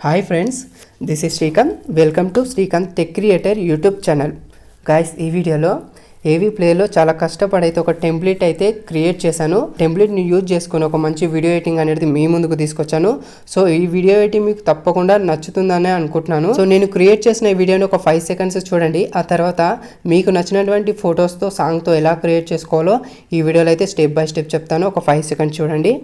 Hi friends, this is Srikanth. Welcome to SRIKANTH Tech Creator YouTube channel. Guys, ఈ వీడియోలో ఏవీ ప్లేలో చాలా కష్టపడైతే ఒక టెంప్లెట్ అయితే క్రియేట్ చేశాను. టెంప్లెట్ని యూజ్ చేసుకొని ఒక మంచి వీడియో ఎడిటింగ్ అనేది మీ ముందుకు తీసుకొచ్చాను. సో ఈ వీడియో ఎడిటింగ్ మీకు తప్పకుండా నచ్చుతుందనే అనుకుంటున్నాను. సో నేను క్రియేట్ చేసిన ఈ వీడియోని ఒక 5 seconds చూడండి. ఆ తర్వాత మీకు నచ్చినటువంటి ఫొటోస్తో సాంగ్తో ఎలా క్రియేట్ చేసుకోవాలో ఈ వీడియోలో అయితే స్టెప్ బై స్టెప్ చెప్తాను. ఒక 5 seconds చూడండి.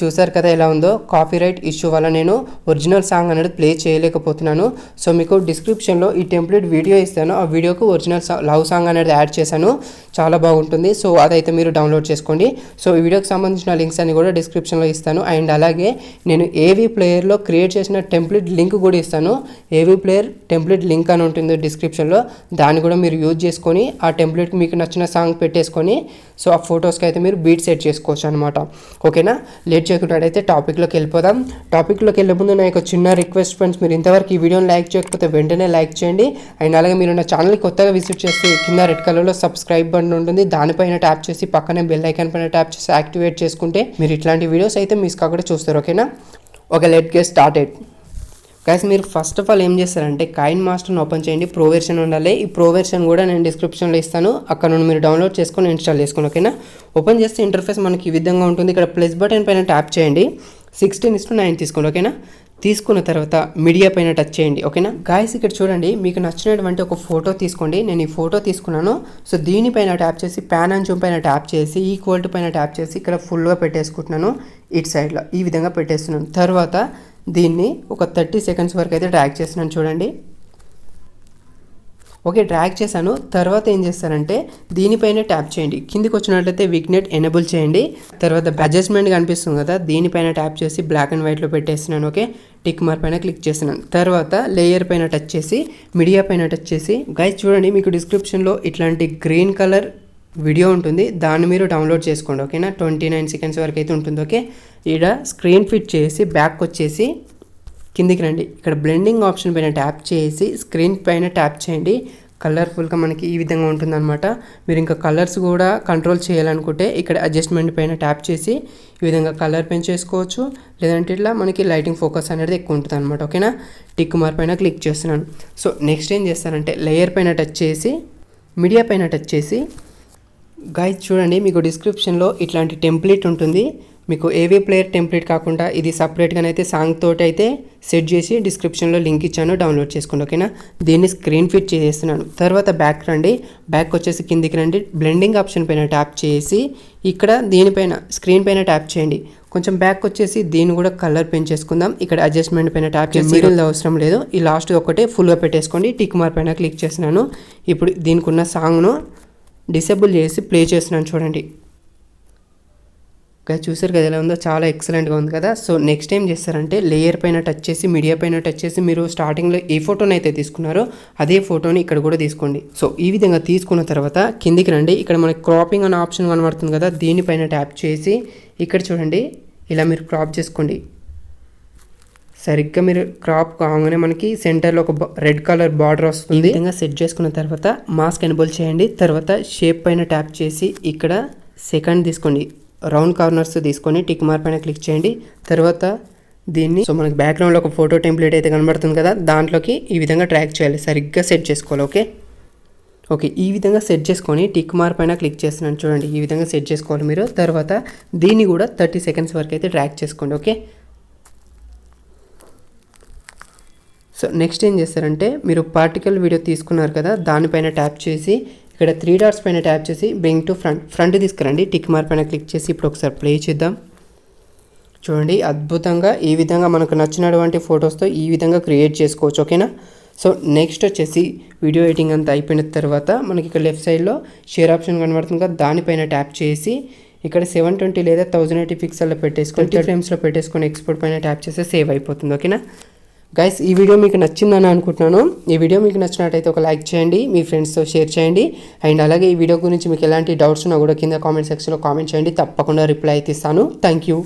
చూసారు కదా ఎలా ఉందో. కాపీరైట్ ఇష్యూ వల్ల నేను ఒరిజినల్ సాంగ్ అనేది ప్లే చేయలేకపోతున్నాను. సో మీకు డిస్క్రిప్షన్లో ఈ టెంప్లెట్ వీడియో ఇస్తాను. ఆ వీడియోకు ఒరిజినల్ లవ్ సాంగ్ అనేది యాడ్ చేశాను. చాలా బాగుంటుంది. సో అదైతే మీరు డౌన్లోడ్ చేసుకోండి. సో ఈ వీడియోకి సంబంధించిన లింక్స్ అన్ని కూడా డిస్క్రిప్షన్లో ఇస్తాను. అండ్ అలాగే నేను ఏవీ ప్లేయర్లో క్రియేట్ చేసిన టెంప్లెట్ లింక్ కూడా ఇస్తాను. ఏవీ ప్లేయర్ టెంప్లెట్ లింక్ అని ఉంటుంది డిస్క్రిప్షన్లో. దాన్ని కూడా మీరు యూజ్ చేసుకొని ఆ టెంప్లెట్ మీకు నచ్చిన సాంగ్ పెట్టేసుకొని సో ఆ ఫొటోస్కి అయితే మీరు బీట్ సెట్ చేసుకోవచ్చు అనమాట. ఓకేనా, లేట్ చేయకుండాడైతే టాపిక్లోకి వెళ్ళిపోదాం. టాపిక్లోకి వెళ్ళే ముందు నాకు చిన్న రిక్వెస్ట్ ఫ్రెండ్స్, మీరు ఇంతవరకు ఈ వీడియోని లైక్ చేయకపోతే వెంటనే లైక్ చేయండి. అండ్ అలాగే మీరు నా ఛానల్ని కొత్తగా విజిట్ చేస్తే కింద రెడ్ కలర్లో సబ్స్క్రైబ్ బటన్ ఉంటుంది. దానిపైన ట్యాప్ చేసి పక్కనే బెల్ ఐకాన్ పైన ట్యాప్ చేసి యాక్టివేట్ చేసుకుంటే మీరు ఇట్లాంటి వీడియోస్ అయితే మిస్ కాకుండా చూస్తారు. ఓకేనా, okay, let get started. Guys, మీరు ఫస్ట్ ఆఫ్ ఆల్ ఏం చేస్తారంటే కైన్ మాస్టర్ని ఓపెన్ చేయండి. ప్రో వెర్షన్ ఉండాలి. ఈ ప్రో వెర్షన్ కూడా నేను డిస్క్రిప్షన్లో ఇస్తాను. అక్కడ నుండి మీరు డౌన్లోడ్ చేసుకొని ఇన్స్టాల్ చేసుకోండి. ఓకేనా, ఓపెన్ చేస్తే ఇంటర్ఫేస్ మనకి ఈ విధంగా ఉంటుంది. ఇక్కడ ప్లస్ బటన్ పైన ట్యాప్ చేయండి. 16:9 తీసుకోండి. ఓకేనా, తీసుకున్న తర్వాత మీడియా పైన టచ్ చేయండి. ఓకేనా గాయస్, ఇక్కడ చూడండి, మీకు నచ్చినటువంటి ఒక ఫోటో తీసుకోండి. నేను ఈ ఫోటో తీసుకున్నాను. సో దీనిపైన ట్యాప్ చేసి ప్యాన్ అండ్ జూమ్ పైన ట్యాప్ చేసి ఈక్వల్ టు పైన ట్యాప్ చేసి ఇక్కడ ఫుల్గా పెట్టేసుకుంటున్నాను. ఇటు సైడ్లో ఈ విధంగా పెట్టేస్తున్నాను. తర్వాత దీన్ని ఒక 30 seconds వరకు అయితే డ్రాగ్ చేస్తున్నాను. చూడండి, ఓకే, డ్రాగ్ చేశాను. తర్వాత ఏం చేస్తారంటే దీనిపైన ట్యాప్ చేయండి. కిందికి వచ్చినట్లయితే విగ్నెట్ ఎనేబుల్ చేయండి. తర్వాత అడ్జస్ట్మెంట్ కనిపిస్తుంది కదా, దీనిపైన ట్యాప్ చేసి బ్లాక్ అండ్ వైట్లో పెట్టేస్తున్నాను. ఓకే, టిక్ మార్క్ పైన క్లిక్ చేస్తున్నాను. తర్వాత లేయర్ పైన టచ్ చేసి మీడియా పైన టచ్ చేసి గైస్ చూడండి, మీకు డిస్క్రిప్షన్లో ఇట్లాంటి గ్రీన్ కలర్ వీడియో ఉంటుంది. దాన్ని మీరు డౌన్లోడ్ చేసుకోండి. ఓకేనా, 29 seconds వరకు అయితే ఉంటుంది. ఓకే, ఇక్కడ స్క్రీన్ ఫిట్ చేసి బ్యాక్ వచ్చేసి కిందికి రండి. ఇక్కడ బ్లెండింగ్ ఆప్షన్ పైన ట్యాప్ చేసి స్క్రీన్ పైన ట్యాప్ చేయండి. కలర్ఫుల్గా మనకి ఈ విధంగా ఉంటుందన్నమాట. మీరు ఇంకా కలర్స్ కూడా కంట్రోల్ చేయాలనుకుంటే ఇక్కడ అడ్జస్ట్మెంట్ పైన ట్యాప్ చేసి ఈ విధంగా కలర్ పెంచేసుకోవచ్చు. లేదంటే ఇట్లా మనకి లైటింగ్ ఫోకస్ అనేది ఎక్కువ ఉంటుంది అనమాట. ఓకేనా, టిక్ మార్క్ పైన క్లిక్ చేస్తున్నాను. సో నెక్స్ట్ ఏం చేస్తానంటే లేయర్ పైన టచ్ చేసి మీడియా పైన టచ్ చేసి గైస్ చూడండి, మీకు డిస్క్రిప్షన్లో ఇట్లాంటి టెంప్లెట్ ఉంటుంది. మీకు ఏవీ ప్లేయర్ టెంప్లెట్ కాకుండా ఇది సపరేట్గానైతే సాంగ్ తోటి అయితే సెట్ చేసి డిస్క్రిప్షన్లో లింక్ ఇచ్చాను, డౌన్లోడ్ చేసుకోండి. ఓకేనా, దీన్ని స్క్రీన్ ఫిట్ చేసేస్తున్నాను. తర్వాత బ్యాక్ రండి. బ్యాక్ వచ్చేసి కిందికి రండి. బ్లెండింగ్ ఆప్షన్ పైన ట్యాప్ చేసి ఇక్కడ దీనిపైన స్క్రీన్ పైన ట్యాప్ చేయండి. కొంచెం బ్యాక్ వచ్చేసి దీన్ని కూడా కలర్ పెంచేసుకుందాం. ఇక్కడ అడ్జస్ట్మెంట్ పైన ట్యాప్ చేసి మిడిల్ అవసరం లేదు. ఈ లాస్ట్ ఒకటే ఫుల్గా పెట్టేసుకోండి. టిక్ మార్క్ పైన క్లిక్ చేస్తున్నాను. ఇప్పుడు దీనికి ఉన్న సాంగ్ను డిసేబుల్ చేసి ప్లే చేస్తున్నాను. చూడండి, చూసారు కదా ఎలా ఉందో, చాలా ఎక్సలెంట్గా ఉంది కదా. సో నెక్స్ట్ ఏం చేస్తారంటే లేయర్ పైన టచ్ చేసి మీడియా పైన టచ్ చేసి మీరు స్టార్టింగ్లో ఏ ఫోటోని అయితే తీసుకున్నారో అదే ఫోటోని ఇక్కడ కూడా తీసుకోండి. సో ఈ విధంగా తీసుకున్న తర్వాత కిందికి రండి. ఇక్కడ మనకి క్రాపింగ్ అనే ఆప్షన్ కనబడుతుంది కదా, దీనిపైన ట్యాప్ చేసి ఇక్కడ చూడండి ఇలా మీరు క్రాప్ చేసుకోండి. సరిగ్గా మీరు క్రాప్ కాగానే మనకి సెంటర్లో ఒక రెడ్ కలర్ బార్డర్ వస్తుంది. ఈ విధంగా సెట్ చేసుకున్న తర్వాత మాస్క్ ఎనేబుల్ చేయండి. తర్వాత షేప్ పైన ట్యాప్ చేసి ఇక్కడ సెకండ్ తీసుకోండి. రౌండ్ కార్నర్స్ తీసుకొని టిక్ మార్క్ పైన క్లిక్ చేయండి. తర్వాత దీన్ని సో మనకి బ్యాక్గ్రౌండ్లో ఒక ఫోటో టెంప్లెట్ అయితే కనబడుతుంది కదా, దాంట్లోకి ఈ విధంగా ట్రాక్ చేయాలి. సరిగ్గా సెట్ చేసుకోవాలి. ఓకే, ఈ విధంగా సెట్ చేసుకొని టిక్ మార్క్ పైన క్లిక్ చేస్తున్నాను. చూడండి, ఈ విధంగా సెట్ చేసుకోవాలి మీరు. తర్వాత దీన్ని కూడా 30 seconds వరకు అయితే ట్రాక్ చేసుకోండి. ఓకే, సో నెక్స్ట్ ఏం చేస్తారంటే మీరు పార్టికల్ వీడియో తీసుకున్నారు కదా, దానిపైన ట్యాప్ చేసి ఇక్కడ 3 dots పైన ట్యాప్ చేసి బ్రింగ్ టు ఫ్రంట్ తీసుకురండి. టిక్ మార్క్ పైన క్లిక్ చేసి ఇప్పుడు ఒకసారి ప్లే చేద్దాం. చూడండి, అద్భుతంగా ఈ విధంగా మనకు నచ్చినటువంటి ఫొటోస్తో ఈ విధంగా క్రియేట్ చేసుకోవచ్చు. ఓకేనా, సో నెక్స్ట్ వచ్చేసి వీడియో ఎడిటింగ్ అంతా అయిపోయిన తర్వాత మనకి ఇక్కడ లెఫ్ట్ సైడ్లో షేర్ ఆప్షన్ కనబడుతుంది కదా, దానిపైన ట్యాప్ చేసి ఇక్కడ 720 లేదా 1080 పిక్సెల్లో పెట్టేసుకొని 30 ఫ్రేమ్స్లో పెట్టేసుకొని ఎక్స్పోర్ట్ పైన ట్యాప్ చేస్తే సేవ్ అయిపోతుంది. ఓకేనా గైస్, ఈ వీడియో మీకు నచ్చిందని అనుకుంటున్నాను. ఈ వీడియో మీకు నచ్చినట్టయితే ఒక లైక్ చేయండి, మీ ఫ్రెండ్స్తో షేర్ చేయండి. అండ్ అలాగే ఈ వీడియో గురించి మీకు ఎలాంటి డౌట్స్ ఉన్నా కూడా కింద కామెంట్ సెక్షన్లో కామెంట్ చేయండి. తప్పకుండా రిప్లై అయితే ఇస్తాను. Thank you.